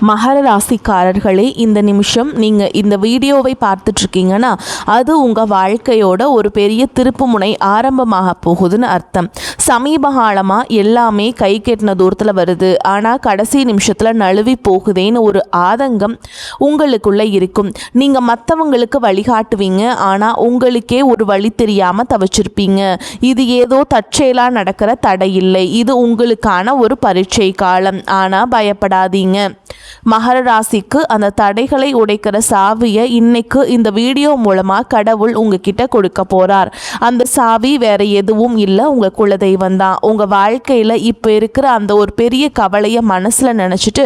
மகர ராசிக்காரர்களே, இந்த நிமிஷம் நீங்கள் இந்த வீடியோவை பார்த்துட்ருக்கீங்கன்னா அது உங்கள் வாழ்க்கையோட ஒரு பெரிய திருப்புமுனை ஆரம்பமாக போகுதுன்னு அர்த்தம். சமீப காலமாக எல்லாமே கை கெட்டின தூரத்தில் வருது, ஆனால் கடைசி நிமிஷத்தில் நழுவி போகுதேன்னு ஒரு ஆதங்கம் உங்களுக்குள்ளே இருக்கும். நீங்கள் மற்றவங்களுக்கு வழிகாட்டுவீங்க, ஆனால் உங்களுக்கே ஒரு வழி தெரியாமல் தவிச்சிருப்பீங்க. இது ஏதோ தற்செயலாக நடக்கிற தடை இல்லை, இது உங்களுக்கான ஒரு பரீட்சை காலம். ஆனால் பயப்படாதீங்க. மகர ராசிக்கு அந்த தடைகளை உடைக்கிற சாவியை இன்னைக்கு இந்த வீடியோ மூலமாக கடவுள் உங்ககிட்ட கொடுக்க போகிறார். அந்த சாவி வேற எதுவும் இல்லை, உங்கள் குலதெய்வம் தான். உங்கள் வாழ்க்கையில் இப்போ இருக்கிற அந்த ஒரு பெரிய கவலையை மனசில் நினச்சிட்டு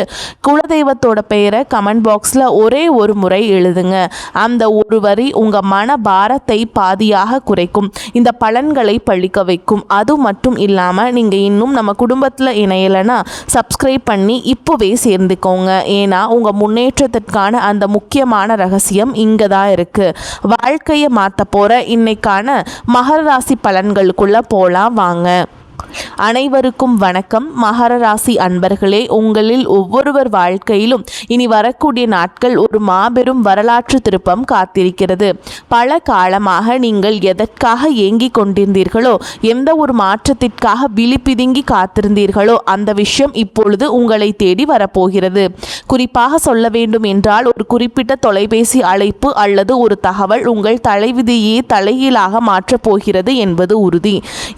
குலதெய்வத்தோட பெயரை கமெண்ட் பாக்ஸில் ஒரே ஒரு முறை எழுதுங்க. அந்த ஒரு வரி உங்கள் மன பாரத்தை பாதியாக குறைக்கும், இந்த பலன்களை பழிக்க வைக்கும். அது மட்டும் இல்லாமல் நீங்கள் இன்னும் நம்ம குடும்பத்தில் இணையலைன்னா சப்ஸ்கிரைப் பண்ணி இப்போவே சேர்ந்துக்கோங்க. ஏன்னா உங்கள் முன்னேற்றத்திற்கான அந்த முக்கியமான ரகசியம் இங்கே தான் இருக்குது. வாழ்க்கையை மாற்ற போகிற இன்னைக்கான மகர ராசி பலன்களுக்குள்ளே போகலாம் வாங்க. அனைவருக்கும் வணக்கம். மகர ராசி அன்பர்களே, உங்களில் ஒவ்வொருவர் வாழ்க்கையிலும் இனி வரக்கூடிய நாட்கள் ஒரு மாபெரும் வரலாற்று திருப்பம் காத்திருக்கிறது. பல காலமாக நீங்கள் எதற்காக ஏங்கிக் கொண்டிருந்தீர்களோ, எந்த ஒரு மாற்றத்திற்காக விழிப்பிதுங்கி காத்திருந்தீர்களோ, அந்த விஷயம் இப்பொழுது உங்களை தேடி வரப்போகிறது. குறிப்பாக சொல்ல வேண்டும் என்றால், ஒரு குறிப்பிட்ட தொலைபேசி அழைப்பு அல்லது ஒரு தகவல் உங்கள் தலைவிதியே தலைகீழாக மாற்றப் போகிறது என்பது உறுதி.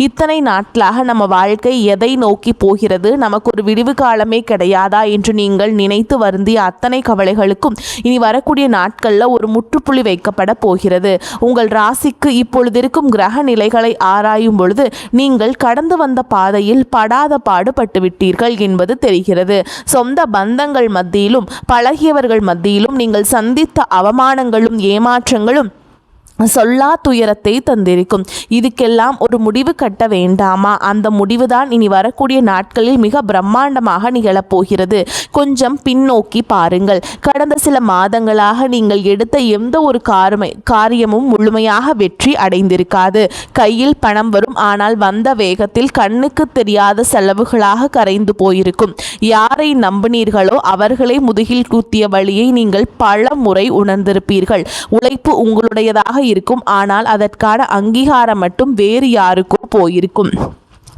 இத்தனை நாட்களாக நம்ம வாழ்க்கை எதை நோக்கி போகிறது, நமக்கு ஒரு விடிவு காலமே கிடையாதா என்று நீங்கள் நினைத்து வருந்திய அத்தனை கவலைகளுக்கும் இனி வரக்கூடிய நாட்களில் ஒரு முற்றுப்புள்ளி வைக்கப்பட போகிறது. உங்கள் ராசிக்கு இப்பொழுது இருக்கும் கிரக நிலைகளை ஆராயும் பொழுது நீங்கள் கடந்து வந்த பாதையில் படாத பாடுபட்டு விட்டீர்கள் என்பது தெரிகிறது. சொந்த பந்தங்கள் மத்தியிலும் பழகியவர்கள் மத்தியிலும் நீங்கள் சந்தித்த அவமானங்களும் ஏமாற்றங்களும் சொல்லா துயரத்தை தந்திருக்கும். இதுக்கெல்லாம் ஒரு முடிவு கட்ட வேண்டாமா? அந்த முடிவுதான் இனி வரக்கூடிய நாட்களில் மிக பிரம்மாண்டமாக நிகழப்போகிறது. கொஞ்சம் பின்னோக்கி பாருங்கள். கடந்த சில மாதங்களாக நீங்கள் எடுத்த எந்த ஒரு காரியமும் முழுமையாக வெற்றி அடைந்திருக்காது. கையில் பணம் வரும், ஆனால் வந்த வேகத்தில் கண்ணுக்கு தெரியாத செலவுகளாக கரைந்து போயிருக்கும். யாரை நம்பினீர்களோ அவர்களை முதுகில் குத்திய வழியை நீங்கள் பல முறை உணர்ந்திருப்பீர்கள். உழைப்பு உங்களுடையதாக இருக்கும், ஆனால் அதற்கான அங்கீகாரம் மட்டும் வேறு யாருக்கோ போயிருக்கும்.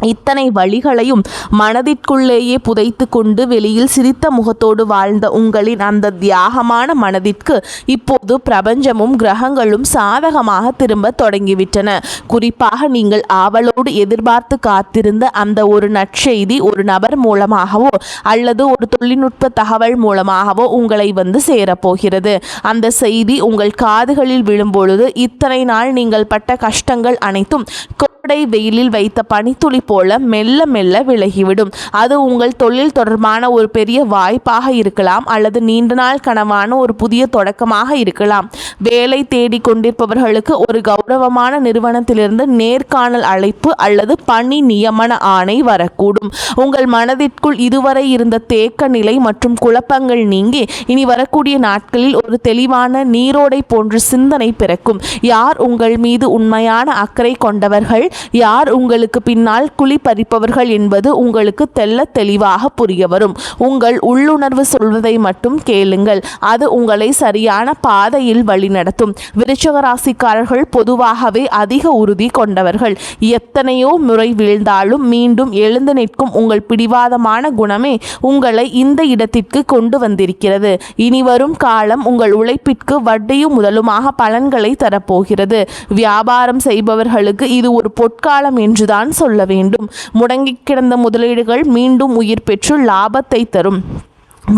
இத்தனை வழிகளையும் மனதிற்குள்ளேயே புதைத்து கொண்டு வெளியில் சிரித்த முகத்தோடு வாழ்ந்த உங்களின் அந்த தியாகமான மனதிற்கு இப்போது பிரபஞ்சமும் கிரகங்களும் சாதகமாக திரும்ப தொடங்கிவிட்டன. குறிப்பாக நீங்கள் ஆவலோடு எதிர்பார்த்து காத்திருந்த அந்த ஒரு நற்செய்தி ஒரு நபர் மூலமாகவோ அல்லது ஒரு தொழில்நுட்ப தகவல் மூலமாகவோ உங்களை வந்து சேரப்போகிறது. அந்த செய்தி உங்கள் காதுகளில் விழும்பொழுது இத்தனை நாள் நீங்கள் பட்ட கஷ்டங்கள் அனைத்தும் கோடை வெயிலில் வைத்த பனித்துளி போல மெல்ல மெல்ல விலகிவிடும். அது உங்கள் தொழில் தொடர்பான ஒரு பெரிய வாய்ப்பாக இருக்கலாம், அல்லது நீண்ட நாள் கனவான ஒரு புதிய தொடக்கமாக இருக்கலாம். வேலை தேடி கொண்டிருப்பவர்களுக்கு ஒரு கௌரவமான நிறுவனத்திலிருந்து நேர்காணல் அழைப்பு அல்லது பணி நியமன ஆணை வரக்கூடும். உங்கள் மனதிற்குள் இதுவரை இருந்த தேக்க நிலை மற்றும் குழப்பங்கள் நீங்கி இனி வரக்கூடிய நாட்களில் ஒரு தெளிவான நீரோடை போன்ற சிந்தனை பிறக்கும். யார் உங்கள் மீது உண்மையான அக்கறை கொண்டவர்கள், யார் உங்களுக்கு பின்னால் குழி பறிப்பவர்கள் என்பது உங்களுக்கு தெல்ல தெளிவாக புரிய வரும். உங்கள் உள்ளுணர்வு சொல்வதை மட்டும் கேளுங்கள், அது உங்களை சரியான பாதையில் வழிநடத்தும். விருச்சிக ராசிக்காரர்கள் பொதுவாகவே அதிக உறுதி கொண்டவர்கள். எத்தனையோ முறை வீழ்ந்தாலும் மீண்டும் எழுந்து நிற்கும் உங்கள் பிடிவாதமான குணமே உங்களை இந்த இடத்திற்கு கொண்டு வந்திருக்கிறது. இனி வரும் காலம் உங்கள் உழைப்பிற்கு வட்டியும் முதலுமாக பலன்களை தரப்போகிறது. வியாபாரம் செய்பவர்களுக்கு இது ஒரு பொற்காலம் என்றுதான் சொல்ல வேண்டும். முடங்கி கிடந்த முதலீடுகள் மீண்டும் உயிர் பெற்று லாபத்தை தரும்.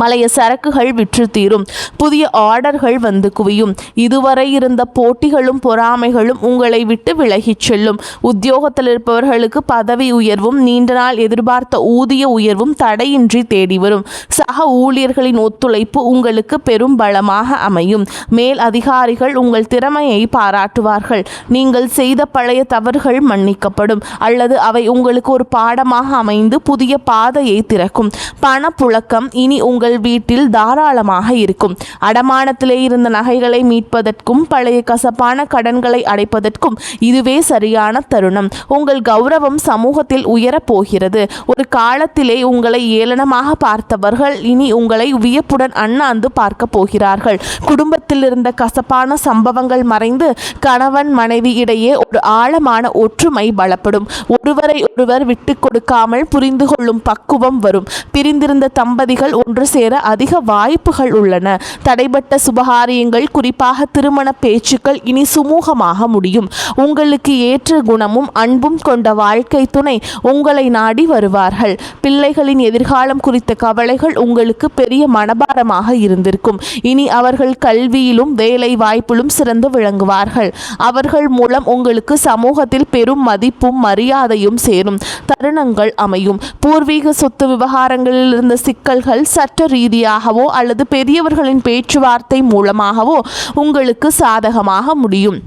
மலைய சரக்குகள் விற்று தீரும். புதிய ஆர்டர்கள் வந்து குவியும். இதுவரை இருந்த போட்டிகளும் பொறாமைகளும் உங்களை விட்டு விலகிச் செல்லும். உத்தியோகத்தில் இருப்பவர்களுக்கு பதவி உயர்வும் நீண்ட நாள் எதிர்பார்த்த ஊதிய உயர்வும் தடையின்றி தேடி வரும். சக ஊழியர்களின் ஒத்துழைப்பு உங்களுக்கு பெரும் பலமாக அமையும். மேல் அதிகாரிகள் உங்கள் திறமையை பாராட்டுவார்கள். நீங்கள் செய்த பழைய தவறுகள் மன்னிக்கப்படும், அல்லது அவை உங்களுக்கு ஒரு பாடமாக அமைந்து புதிய பாதையை திறக்கும். பணப்புழக்கம் இனி உங்கள் வீட்டில் தாராளமாக இருக்கும். அடமானத்திலே இருந்த நகைகளை மீட்பதற்கும் பழைய கசப்பான கடன்களை அடைப்பதற்கும் இதுவே சரியான தருணம். உங்கள் கௌரவம் சமூகத்தில் உயரப் போகிறது. ஒரு காலத்திலே உங்களை ஏளனமாக பார்த்தவர்கள் இனி உங்களை வியப்புடன் அண்ணாந்து பார்க்க போகிறார்கள். குடும்பத்தில் இருந்த கசப்பான சம்பவங்கள் மறைந்து கணவன் மனைவி இடையே ஒரு ஆழமான ஒற்றுமை பலப்படும். ஒருவரை ஒருவர் விட்டு கொடுக்காமல் புரிந்து கொள்ளும் பக்குவம் வரும். பிரிந்திருந்த தம்பதிகள் ஒன்று சேர அதிக வாய்ப்புகள் உள்ளன. தடைபட்ட சுபகாரியங்கள், குறிப்பாக திருமண பேச்சுக்கள் இனி சுமூகமாக முடியும். உங்களுக்கு ஏற்ற குணமும் அன்பும் கொண்ட வாழ்க்கை துணை உங்களை நாடி வருவார்கள். பிள்ளைகளின் எதிர்காலம் குறித்த கவலைகள் உங்களுக்கு பெரிய மனபாரமாக இருந்திருக்கும். இனி அவர்கள் கல்வியிலும் வேலை வாய்ப்பிலும் சிறந்து விளங்குவார்கள். அவர்கள் மூலம் உங்களுக்கு சமூகத்தில் பெரும் மதிப்பும் மரியாதையும் சேரும் தருணங்கள் அமையும். பூர்வீக சொத்து விவகாரங்களில் இருந்த சிக்கல்கள் சட்ட ரீதியாகவோ அல்லது பெரியவர்களின் பேச்சுவார்த்தை மூலமாகவோ உங்களுக்கு சாதகமாக முடியும்.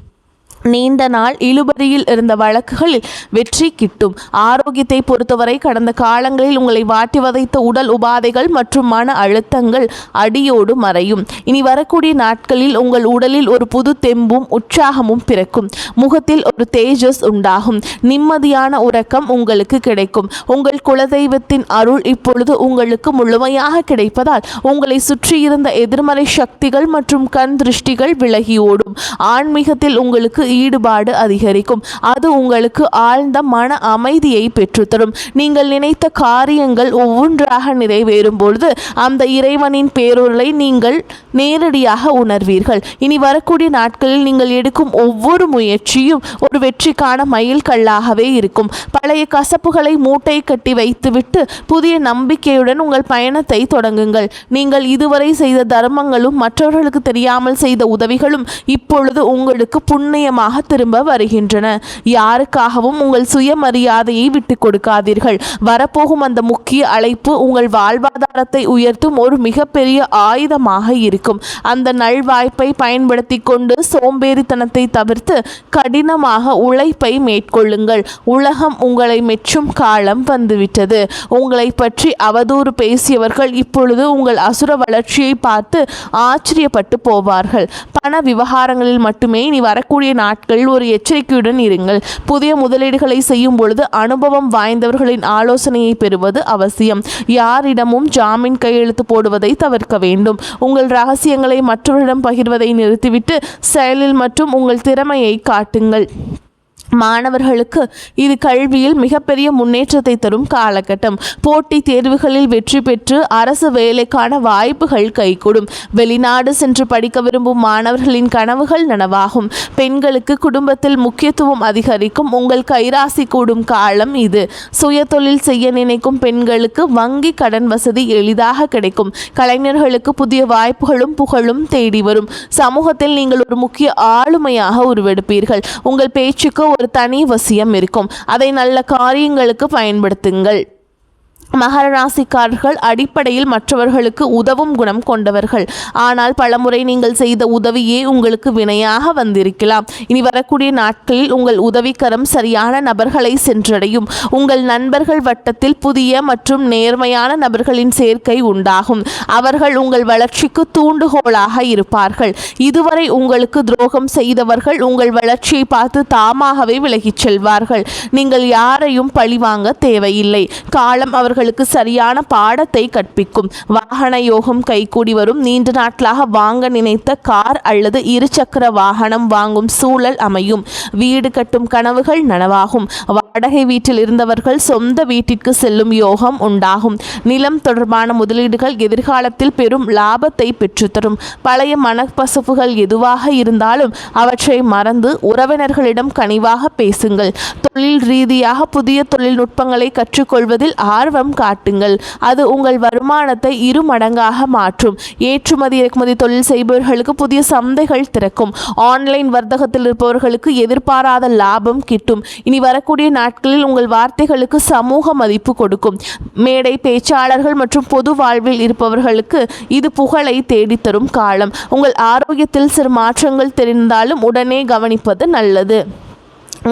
நீண்ட நாள் இழுபறியில் இருந்த வழக்குகளில் வெற்றி கிட்டும். ஆரோக்கியத்தை பொறுத்தவரை கடந்த காலங்களில் உங்களை வாட்டி வதைத்த உடல் உபாதைகள் மற்றும் மன அழுத்தங்கள் அடியோடு மறையும். இனி வரக்கூடிய நாட்களில் உங்கள் உடலில் ஒரு புது தெம்பும் உற்சாகமும் பிறக்கும். முகத்தில் ஒரு தேஜஸ் உண்டாகும். நிம்மதியான உறக்கம் உங்களுக்கு கிடைக்கும். உங்கள் குலதெய்வத்தின் அருள் இப்பொழுது உங்களுக்கு முழுமையாக கிடைப்பதால் உங்களை சுற்றியிருந்த எதிர்மறை சக்திகள் மற்றும் கண் திருஷ்டிகள் விலகி ஓடும். ஆன்மீகத்தில் உங்களுக்கு ஈடுபாடு அதிகரிக்கும். அது உங்களுக்கு ஆழ்ந்த மன அமைதியை பெற்றுத்தரும். நீங்கள் நினைத்த காரியங்கள் ஒவ்வொன்றாக நிறைவேறும் பொழுது அந்த இறைவனின் பேரொருளை நீங்கள் நேரடியாக உணர்வீர்கள். இனி வரக்கூடிய நாட்களில் நீங்கள் எடுக்கும் ஒவ்வொரு முயற்சியும் ஒரு வெற்றிக்கான மைல் கல்லாகவே இருக்கும். பழைய கசப்புகளை மூட்டை கட்டி வைத்துவிட்டு புதிய நம்பிக்கையுடன் உங்கள் பயணத்தை தொடங்குங்கள். நீங்கள் இதுவரை செய்த தர்மங்களும் மற்றவர்களுக்கு தெரியாமல் செய்த உதவிகளும் இப்பொழுது உங்களுக்கு புண்ணியமாக திரும்ப வருகின்றன. யாருக்காகவும் உங்கள் சுயமரியாதையை விட்டு கொடுக்காதீர்கள். வரப்போகும் அந்த முக்கிய அழைப்பு உங்கள் வாழ்வாதாரத்தை உயர்த்தும் ஒரு மிகப்பெரிய ஆயுதமாக இருக்கும். அந்த நல்வாய்ப்பை பயன்படுத்தி கொண்டு சோம்பேறித்தனத்தை தவிர்த்து கடினமாக உழைப்பை மேற்கொள்ளுங்கள். உலகம் உங்களை மெச்சும் காலம் வந்துவிட்டது. உங்களை பற்றி அவதூறு பேசியவர்கள் இப்பொழுது உங்கள் அசுர வளர்ச்சியை பார்த்து ஆச்சரியப்பட்டு போவார்கள். பண விவகாரங்களில் மட்டுமே இனி வரக்கூடிய நாட்களில் ஒரு எச்சரிக்கையுடன் இருங்கள். புதிய முதலீடுகளை செய்யும் பொழுது அனுபவம் வாய்ந்தவர்களின் ஆலோசனையை பெறுவது அவசியம். யாரிடமும் ஜாமீன் கையெழுத்து போடுவதை தவிர்க்க வேண்டும். உங்கள் ரகசியங்களை மற்றவரிடம் பகிர்வதை நிறுத்திவிட்டு செயலில் மற்றும் உங்கள் திறமையை காட்டுங்கள். மாணவர்களுக்கு இது கல்வியில் மிகப்பெரிய முன்னேற்றத்தை தரும் காலகட்டம். போட்டி தேர்வுகளில் வெற்றி பெற்று அரசு வேலைக்கான வாய்ப்புகள் கைகூடும். வெளிநாடு சென்று படிக்க விரும்பும் மாணவர்களின் கனவுகள் நனவாகும். பெண்களுக்கு குடும்பத்தில் முக்கியத்துவம் அதிகரிக்கும். உங்கள் கைராசி கூடும் காலம் இது. சுய தொழில் செய்ய நினைக்கும் பெண்களுக்கு வங்கி கடன் வசதி எளிதாக கிடைக்கும். கலைஞர்களுக்கு புதிய வாய்ப்புகளும் புகழும் தேடி வரும். சமூகத்தில் நீங்கள் ஒரு முக்கிய ஆளுமையாக உருவெடுப்பீர்கள். உங்கள் பேச்சுக்கு ஒரு தனி வசியம் இருக்கும். அதை நல்ல காரியங்களுக்கு பயன்படுத்துங்கள். மகர ராசிக்காரர்கள் அடிப்படையில் மற்றவர்களுக்கு உதவும் குணம் கொண்டவர்கள். ஆனால் பலமுறை நீங்கள் செய்த உதவியே உங்களுக்கு வினையாக வந்திருக்கலாம். இனி வரக்கூடிய நாட்களில் உங்கள் உதவிக்கரம் சரியான நபர்களை சென்றடையும். உங்கள் நண்பர்கள் வட்டத்தில் புதிய மற்றும் நேர்மையான நபர்களின் சேர்க்கை உண்டாகும். அவர்கள் உங்கள் வளர்ச்சிக்கு தூண்டுகோலாக இருப்பார்கள். இதுவரை உங்களுக்கு துரோகம் செய்தவர்கள் உங்கள் வளர்ச்சியை பார்த்து தாமாகவே விலகிச் செல்வார்கள். நீங்கள் யாரையும் பழிவாங்க தேவையில்லை. காலம் அவர்கள் சரியான பாடத்தை கற்பிக்கும். வாகன யோகம் கைகூடி வரும். நீண்ட நாட்களாக வாங்க நினைத்த கார் அல்லது இருசக்கர வாகனம் வாங்கும் சூழல் அமையும். வீடு கட்டும் கனவுகள் நனவாகும். வாடகை வீட்டில் இருந்தவர்கள் சொந்த வீட்டிற்கு செல்லும் யோகம் உண்டாகும். நிலம் தொடர்பான முதலீடுகள் எதிர்காலத்தில் பெரும் லாபத்தை பெற்றுத்தரும். பழைய மனப்பசப்புகள் எதுவாக இருந்தாலும் அவற்றை மறந்து உறவினர்களிடம் கனிவாக பேசுங்கள். தொழில் ரீதியாக புதிய தொழில்நுட்பங்களை கற்றுக்கொள்வதில் ஆர்வம் காட்டுங்கள். அது உங்கள் வருமானத்தை 2 மடங்காக மாற்றும். ஏற்றுமதி இறக்குமதி தொழில் செய்பவர்களுக்கு புதிய சந்தைகள் திறக்கும். ஆன்லைன் வர்த்தகத்தில் இருப்பவர்களுக்கு எதிர்பாராத லாபம் கிட்டும். இனி வரக்கூடிய நாட்களில் உங்கள் வார்த்தைகளுக்கு சமூக மதிப்பு கொடுக்கும். மேடை பேச்சாளர்கள் மற்றும் பொது வாழ்வில் இருப்பவர்களுக்கு இது புகழை தேடித்தரும் காலம். உங்கள் ஆரோக்கியத்தில் சிறு மாற்றங்கள் தெரிந்தாலும் உடனே கவனிப்பது நல்லது.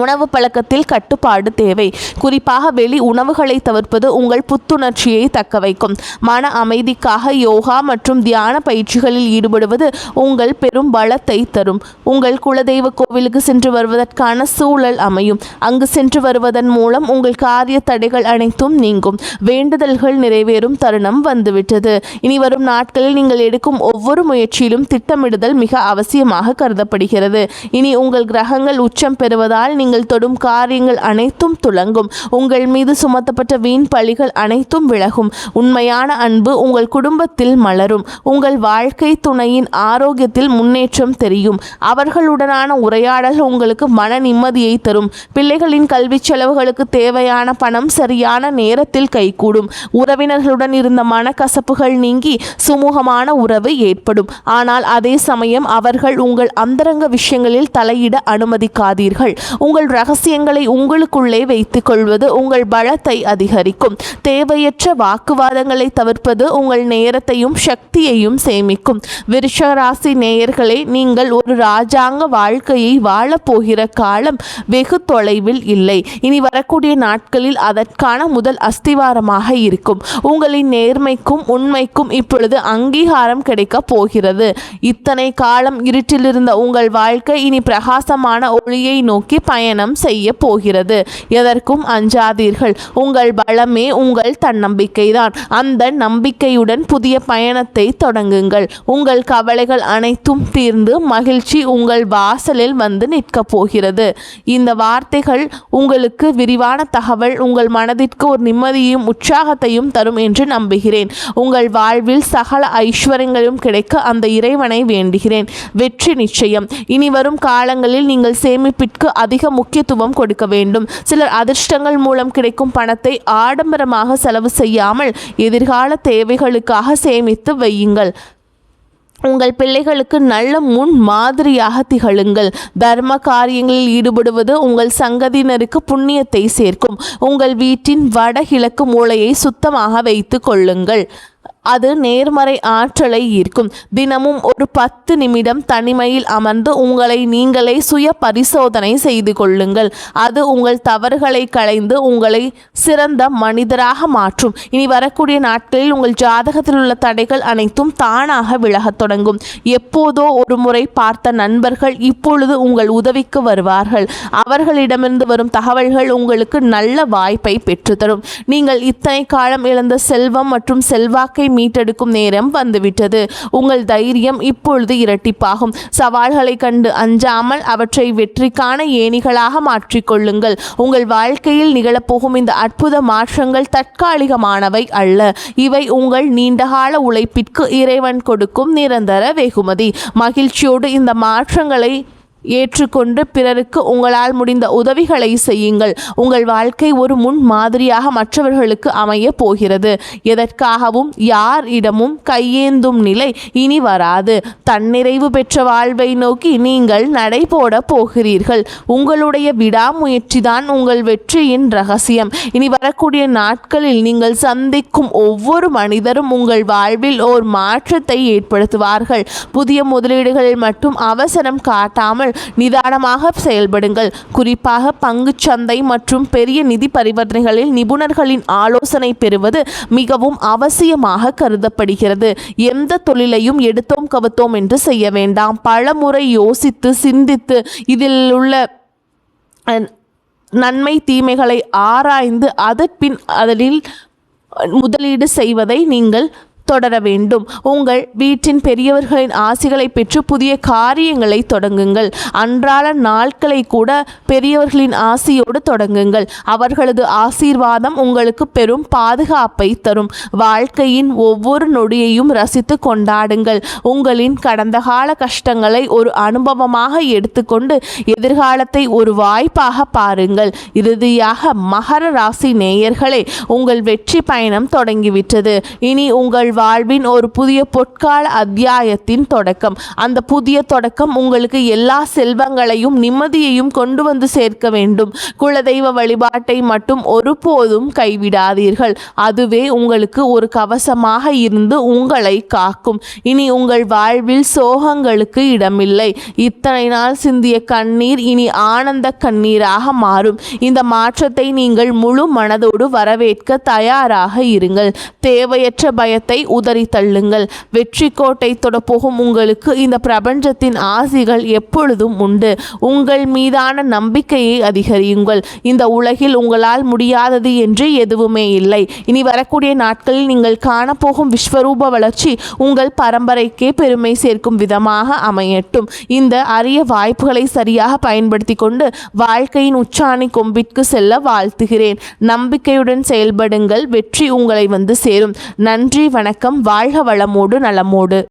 உணவு பழக்கத்தில் கட்டுப்பாடு தேவை. குறிப்பாக வெளி உணவுகளை தவிர்ப்பது உங்கள் புத்துணர்ச்சியை தக்க வைக்கும். மன அமைதிக்காக யோகா மற்றும் தியான பயிற்சிகளில் ஈடுபடுவது உங்கள் பெரும் பலத்தை தரும். உங்கள் குலதெய்வ கோவிலுக்கு சென்று வருவதற்கான சூழல் அமையும். அங்கு சென்று வருவதன் மூலம் உங்கள் காரிய தடைகள் அனைத்தும் நீங்கும். வேண்டுதல்கள் நிறைவேறும் தருணம் வந்துவிட்டது. இனி வரும் நாட்களில் நீங்கள் எடுக்கும் ஒவ்வொரு முயற்சியிலும் திட்டமிடுதல் மிக அவசியமாக கருதப்படுகிறது. இனி உங்கள் கிரகங்கள் உச்சம் பெறுவதால் நீங்கள் தொடும் காரியங்கள் அனைத்தும் துலங்கும். உங்கள் மீது சுமத்தப்பட்ட வீண் பழிகள் அனைத்தும் விலகும். உண்மையான அன்பு உங்கள் குடும்பத்தில் மலரும். உங்கள் வாழ்க்கை துணையின் ஆரோக்கியத்தில் முன்னேற்றம் தெரியும். அவர்களுடனான உரையாடல் உங்களுக்கு மன நிம்மதியை தரும். பிள்ளைகளின் கல்வி செலவுகளுக்கு தேவையான பணம் சரியான நேரத்தில் கைகூடும். உறவினர்களுடன் இருந்த மனக்கசப்புகள் நீங்கி சுமூகமான உறவு ஏற்படும். ஆனால் அதே சமயம் அவர்கள் உங்கள் அந்தரங்க விஷயங்களில் தலையிட அனுமதிக்காதீர்கள். உங்கள் ரகசியங்களை உங்களுக்குள்ளே வைத்துக் கொள்வது உங்கள் பலத்தை அதிகரிக்கும். தேவையற்ற வாக்குவாதங்களை தவிர்ப்பது உங்கள் நேரத்தையும் சக்தியையும் சேமிக்கும். விருச்சிக ராசி நேயர்களே, நீங்கள் ஒரு ராஜாங்க வாழ்க்கையை வாழப்போகிற காலம் வெகு தொலைவில் இல்லை. இனி வரக்கூடிய நாட்களில் அதற்கான முதல் அஸ்திவாரமாக இருக்கும். உங்களின் நேர்மைக்கும் உண்மைக்கும் இப்பொழுது அங்கீகாரம் கிடைக்கப் போகிறது. இத்தனை காலம் இருட்டில் இருந்த உங்கள் வாழ்க்கை இனி பிரகாசமான ஒளியை நோக்கி பயணம் செய்ய போகிறது. எதற்கும் அஞ்சாதீர்கள். உங்கள் பலமே உங்கள் தன்னம்பிக்கைதான். அந்த நம்பிக்கையுடன் புதிய பயணத்தை தொடங்குங்கள். உங்கள் கவலைகள் அனைத்தும் தீர்ந்து மகிழ்ச்சி உங்கள் வாசலில் வந்து நிற்கப் போகிறது. இந்த வார்த்தைகள் உங்களுக்கு விரிவான தகவல் உங்கள் மனதிற்கு ஒரு நிம்மதியையும் உற்சாகத்தையும் தரும் என்று நம்புகிறேன். உங்கள் வாழ்வில் சகல ஐஸ்வர்யங்களும் கிடைக்க அந்த இறைவனை வேண்டுகிறேன். வெற்றி நிச்சயம். இனி வரும் காலங்களில் நீங்கள் சேமிப்பிற்கு அதிக முக்கியத்துவம் கொடுக்க வேண்டும். சிலர் அதிர்ஷ்டங்கள் மூலம் கிடைக்கும் பணத்தை ஆடம்பரமாக செலவு செய்யாமல் எதிர்கால தேவைகளுக்காக சேமித்து வையுங்கள். உங்கள் பிள்ளைகளுக்கு நல்ல முன் மாதிரியாக திகழுங்கள். தர்ம காரியங்களில் ஈடுபடுவது உங்கள் சங்கதியினருக்கு புண்ணியத்தை சேர்க்கும். உங்கள் வீட்டின் வடகிழக்கு மூலையை சுத்தமாக வைத்து கொள்ளுங்கள். அது நேர்மறை ஆற்றலை ஈர்க்கும். தினமும் ஒரு 10 நிமிடம் தனிமையில் அமர்ந்து உங்களை நீங்களே சுய பரிசோதனை செய்து கொள்ளுங்கள். அது உங்கள் தவறுகளை களைந்து உங்களை சிறந்த மனிதராக மாற்றும். இனி வரக்கூடிய நாட்களில் உங்கள் ஜாதகத்தில் உள்ள தடைகள் அனைத்தும் தானாக விலகத் தொடங்கும். எப்போதோ ஒரு முறை பார்த்த நண்பர்கள் இப்பொழுது உங்கள் உதவிக்கு வருவார்கள். அவர்களிடமிருந்து வரும் தகவல்கள் உங்களுக்கு நல்ல வாய்ப்பை பெற்றுத்தரும். நீங்கள் இத்தனை காலம் இழந்த செல்வம் மற்றும் செல்வாக்கை மீட்டெடுக்கும் நேரம் வந்துவிட்டது. உங்கள் தைரியம் இப்பொழுது இரட்டிப்பாகும். சவால்களை கண்டு அஞ்சாமல் அவற்றை வெற்றிக்கான ஏணிகளாக மாற்றிக்கொள்ளுங்கள். உங்கள் வாழ்க்கையில் நிகழப்போகும் இந்த அற்புத மாற்றங்கள் தற்காலிகமானவை அல்ல. இவை உங்கள் நீண்டகால உழைப்பிற்கு இறைவன் கொடுக்கும் நிரந்தர வெகுமதி. மகிழ்ச்சியோடு இந்த மாற்றங்களை ஏற்றுக்கொண்டு பிறருக்கு உங்களால் முடிந்த உதவிகளை செய்யுங்கள். உங்கள் வாழ்க்கை ஒரு முன் மாதிரியாக மற்றவர்களுக்கு அமைய போகிறது. எதற்காகவும் யாரிடமும் கையேந்தும் நிலை இனி வராது. தன்னிறைவு பெற்ற வாழ்வை நோக்கி நீங்கள் நடைபோட போகிறீர்கள். உங்களுடைய விடாமுயற்சிதான் உங்கள் வெற்றியின் ரகசியம். இனி வரக்கூடிய நாட்களில் நீங்கள் சந்திக்கும் ஒவ்வொரு மனிதரும் உங்கள் வாழ்வில் ஓர் மாற்றத்தை ஏற்படுத்துவார்கள். புதிய முதலீடுகளில் மட்டும் அவசரம் காட்டாமல் நிதானமாக செயல்படுங்கள். குறிப்பாக பங்குச் சந்தை மற்றும் பெரிய நிதி பரிவர்த்தனைகளில் நிபுணர்களின் ஆலோசனை பெறுவது மிகவும் அவசியமாக கருதப்படுகிறது. எந்த தொழிலையும் எடுத்தோம் கவுத்தோம் என்று செய்ய வேண்டாம். பலமுறை யோசித்து சிந்தித்து இதில் உள்ள நன்மை தீமைகளை ஆராய்ந்து அதன்பின் அதில் முதலீடு செய்வதை நீங்கள் தொடர வேண்டும். உங்கள் வீட்டின் பெரியவர்களின் ஆசிகளை பெற்று புதிய காரியங்களை தொடங்குங்கள். அன்றாட நாட்களை கூட பெரியவர்களின் ஆசியோடு தொடங்குங்கள். அவர்களது ஆசீர்வாதம் உங்களுக்கு பெரும் பாதுகாப்பை தரும். வாழ்க்கையின் ஒவ்வொரு நொடியையும் ரசித்து கொண்டாடுங்கள். உங்களின் கடந்த கால கஷ்டங்களை ஒரு அனுபவமாக எடுத்துக்கொண்டு எதிர்காலத்தை ஒரு வாய்ப்பாக பாருங்கள். இறுதியாக மகர ராசி நேயர்களே, உங்கள் வெற்றி பயணம் தொடங்கிவிட்டது. இனி உங்கள் வாழ்வின் ஒரு புதிய பொற்கால அத்தியாயத்தின் தொடக்கம். அந்த புதிய தொடக்கம் உங்களுக்கு எல்லா செல்வங்களையும் நிம்மதியையும் கொண்டு வந்து சேர்க்க வேண்டும். குலதெய்வ வழிபாட்டை மட்டும் ஒருபோதும் கைவிடாதீர்கள். அதுவே உங்களுக்கு ஒரு கவசமாக இருந்து உங்களை காக்கும். இனி உங்கள் வாழ்வில் சோகங்களுக்கு இடமில்லை. இத்தனை நாள் சிந்திய கண்ணீர் இனி ஆனந்த கண்ணீராக மாறும். இந்த மாற்றத்தை நீங்கள் முழு மனதோடு வரவேற்க தயாராக இருங்கள். தேவையற்ற பயத்தை உதறி தள்ளுங்கள். வெற்றி கோட்டை தொடப்போகும் உங்களுக்கு இந்த பிரபஞ்சத்தின் ஆசிகள் எப்பொழுதும் உண்டு. உங்கள் மீதான நம்பிக்கையை அதிகரியுங்கள். இந்த உலகில் உங்களால் முடியாதது என்று எதுவுமே இல்லை. இனி வரக்கூடிய நாட்களில் நீங்கள் காணப்போகும் விஸ்வரூப வளர்ச்சி உங்கள் பரம்பரைக்கே பெருமை சேர்க்கும் விதமாக அமையட்டும். இந்த அரிய வாய்ப்புகளை சரியாக பயன்படுத்தி கொண்டு வாழ்க்கையின் உச்சாணி கொம்பிற்கு செல்ல வாழ்த்துகிறேன். நம்பிக்கையுடன் செயல்படுங்கள். வெற்றி உங்களை வந்து சேரும். நன்றி, வணக்கம். வாழ்க வளமோடு நலமோடு.